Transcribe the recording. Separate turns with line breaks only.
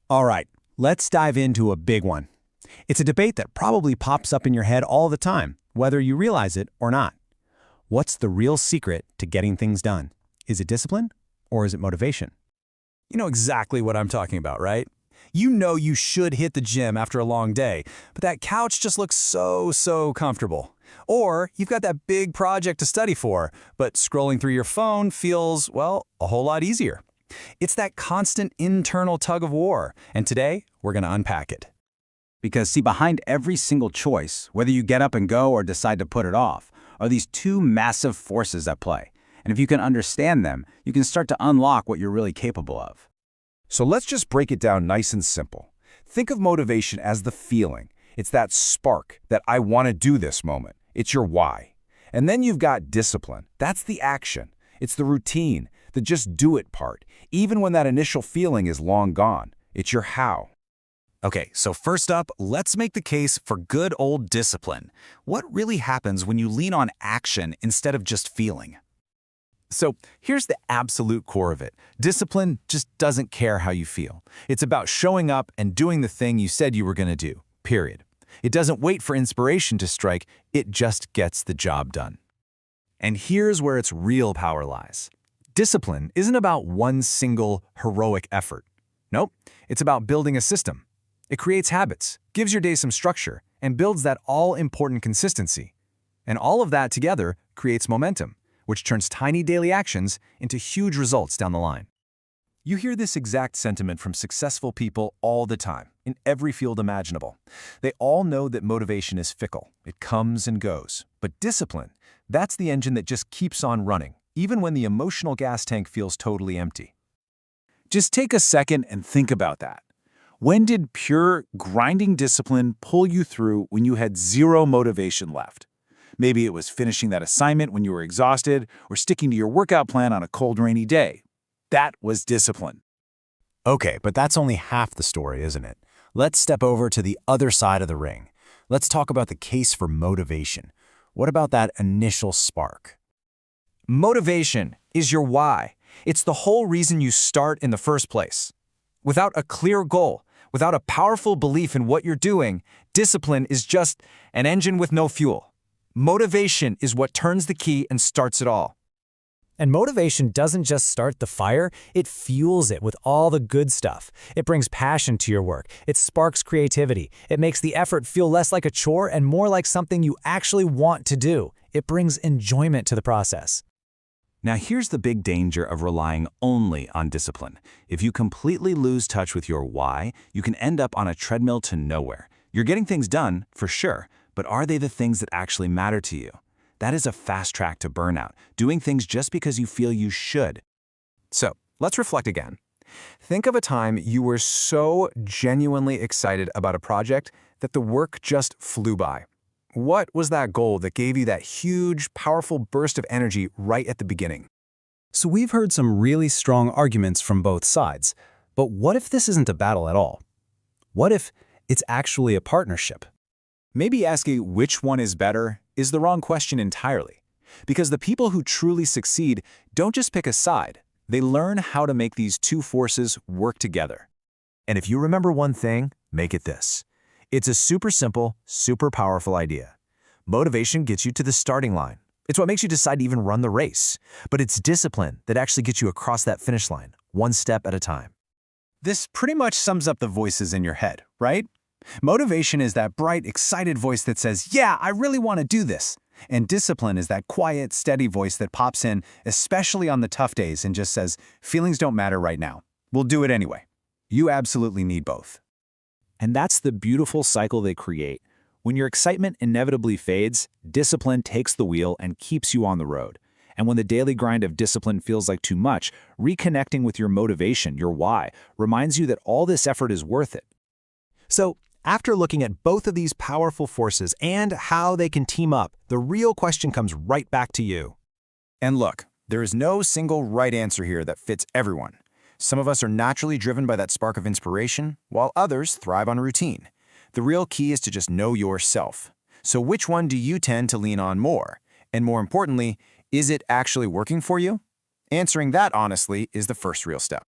All right, let's dive into a big one. It's a debate that probably pops up in your head all the time, whether you realize it or not. What's the real secret to getting things done? Is it discipline or is it motivation? You know exactly what I'm talking about, right? You know you should hit the gym after a long day, but that couch just looks so comfortable. Or you've got that big project to study for, but scrolling through your phone feels, well, a whole lot easier. It's that constant internal tug of war, and today we're going to unpack it.
Because see, behind every single choice, whether you get up and go or decide to put it off, are these two massive forces at play. And if you can understand them, you can start to unlock what you're really capable of.
So let's just break it down nice and simple. Think of motivation as the feeling. It's that spark, that I want to do this moment. It's your why. And then you've got discipline. That's the action. It's the routine, the just do it part, even when that initial feeling is long gone. It's your how.
Okay, so first up, let's make the case for good old discipline. What really happens when you lean on action instead of just feeling? So here's the absolute core of it. Discipline just doesn't care how you feel. It's about showing up and doing the thing you said you were going to do, period. It doesn't wait for inspiration to strike, it just gets the job done. And here's where its real power lies. Discipline isn't about one single heroic effort. Nope, it's about building a system. It creates habits, gives your day some structure, and builds that all-important consistency. And all of that together creates momentum, which turns tiny daily actions into huge results down the line. You hear this exact sentiment from successful people all the time, in every field imaginable. They all know that motivation is fickle. It comes and goes. But discipline, that's the engine that just keeps on running, even when the emotional gas tank feels totally empty.
Just take a second and think about that. When did pure, grinding discipline pull you through when you had zero motivation left? Maybe it was finishing that assignment when you were exhausted or sticking to your workout plan on a cold, rainy day. That was discipline.
Okay, but that's only half the story, isn't it? Let's step over to the other side of the ring. Let's talk about the case for motivation. What about that initial spark?
Motivation is your why. It's the whole reason you start in the first place. Without a clear goal, without a powerful belief in what you're doing, discipline is just an engine with no fuel. Motivation is what turns the key and starts it all.
And motivation doesn't just start the fire, it fuels it with all the good stuff. It brings passion to your work. It sparks creativity. It makes the effort feel less like a chore and more like something you actually want to do. It brings enjoyment to the process.
Now here's the big danger of relying only on discipline. If you completely lose touch with your why, you can end up on a treadmill to nowhere. You're getting things done, for sure, but are they the things that actually matter to you? That is a fast track to burnout, doing things just because you feel you should. So, let's reflect again. Think of a time you were so genuinely excited about a project that the work just flew by. What was that goal that gave you that huge, powerful burst of energy right at the beginning?
So we've heard some really strong arguments from both sides, but what if this isn't a battle at all? What if it's actually a partnership?
Maybe asking which one is better is the wrong question entirely. Because the people who truly succeed don't just pick a side, they learn how to make these two forces work together. And if you remember one thing, make it this. It's a super simple, super powerful idea. Motivation gets you to the starting line. It's what makes you decide to even run the race. But it's discipline that actually gets you across that finish line, one step at a time. This pretty much sums up the voices in your head, right? Motivation is that bright, excited voice that says, yeah, I really want to do this. And discipline is that quiet, steady voice that pops in, especially on the tough days, and just says, feelings don't matter right now. We'll do it anyway. You absolutely need both.
And that's the beautiful cycle they create. When your excitement inevitably fades, discipline takes the wheel and keeps you on the road. And when the daily grind of discipline feels like too much, reconnecting with your motivation, your why, reminds you that all this effort is worth it.
So, after looking at both of these powerful forces and how they can team up, the real question comes right back to you.
And look, there is no single right answer here that fits everyone. Some of us are naturally driven by that spark of inspiration, while others thrive on routine. The real key is to just know yourself. So which one do you tend to lean on more? And more importantly, is it actually working for you? Answering that honestly is the first real step.